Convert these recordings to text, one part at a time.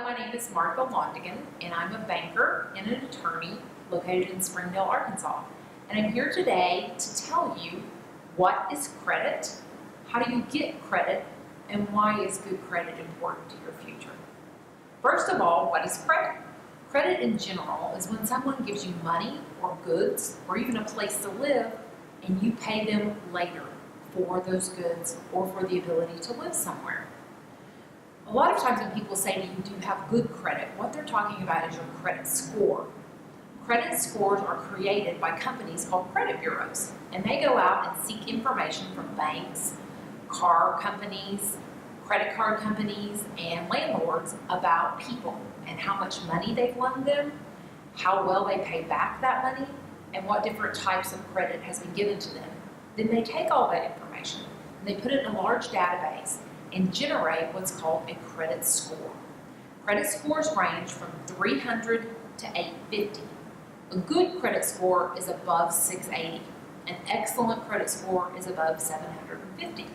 my name is Martha Londigan, and I'm a banker and an attorney located in Springdale, Arkansas. And I'm here today to tell you what is credit, how do you get credit, and why is good credit important to your future. First of all, what is credit? Credit in general is when someone gives you money or goods or even a place to live and you pay them later for those goods or for the ability to live somewhere. A lot of times when people say to you, do you have good credit, what they're talking about is your credit score. Credit scores are created by companies called credit bureaus, and they go out and seek information from banks, car companies, credit card companies, and landlords about people and how much money they've loaned them, how well they pay back that money, and what different types of credit has been given to them. Then they take all that information and they put it in a large database and generate what's called a credit score. Credit scores range from 300 to 850. A good credit score is above 680. An excellent credit score is above 750.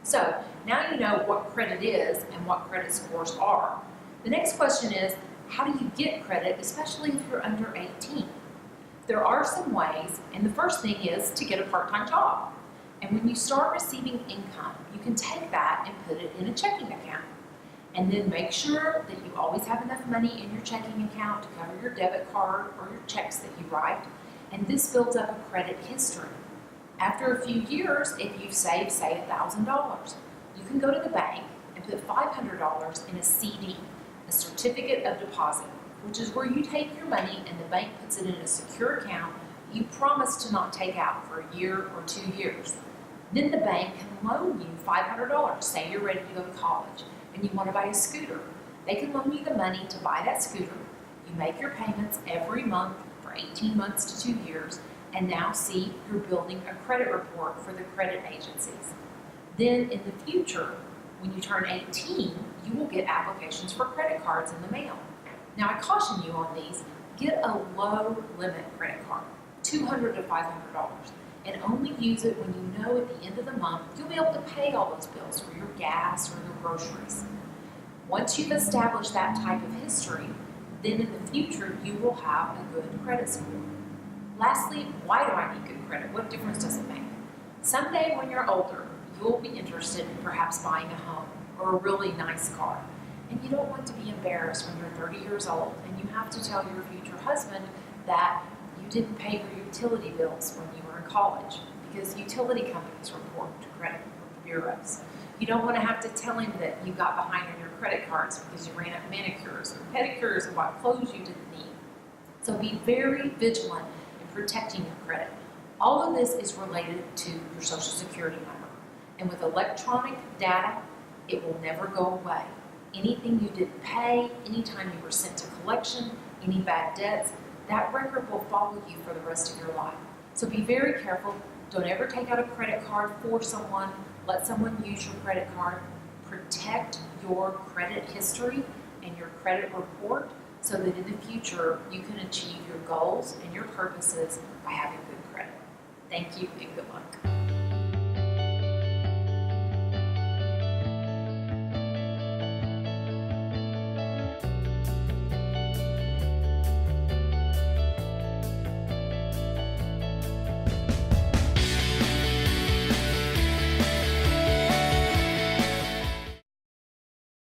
So now you know what credit is and what credit scores are. The next question is, how do you get credit, especially if you're under 18? There are some ways, and the first thing is to get a part-time job. And when you start receiving income, you can take that and put it in a checking account. And then make sure that you always have enough money in your checking account to cover your debit card or your checks that you write. And this builds up a credit history. After a few years, if you've saved, say, $1,000, you can go to the bank and put $500 in a CD, a certificate of deposit, which is where you take your money and the bank puts it in a secure account you promise to not take out for a year or 2 years. Then the bank can loan you $500. Say you're ready to go to college and you want to buy a scooter. They can loan you the money to buy that scooter. You make your payments every month for 18 months to 2 years, and now see you're building a credit report for the credit agencies. Then in the future, when you turn 18, you will get applications for credit cards in the mail. Now I caution you on these, get a low limit credit card, $200 to $500. And only use it when you know at the end of the month you'll be able to pay all those bills for your gas or your groceries. Once you've established that type of history, then in the future you will have a good credit score. Lastly, why do I need good credit? What difference does it make? Someday when you're older, you'll be interested in perhaps buying a home or a really nice car. And you don't want to be embarrassed when you're 30 years old and you have to tell your future husband that you didn't pay your utility bills when you were in college, because utility companies report to credit bureaus. You don't want to have to tell him that you got behind on your credit cards because you ran up manicures or pedicures and bought clothes you didn't need. So be very vigilant in protecting your credit. All of this is related to your Social Security number. And with electronic data, it will never go away. Anything you didn't pay, anytime you were sent to collection, any bad debts, that record will follow you for the rest of your life. So be very careful. Don't ever take out a credit card for someone. Let someone use your credit card. Protect your credit history and your credit report so that in the future you can achieve your goals and your purposes by having good credit. Thank you and good luck.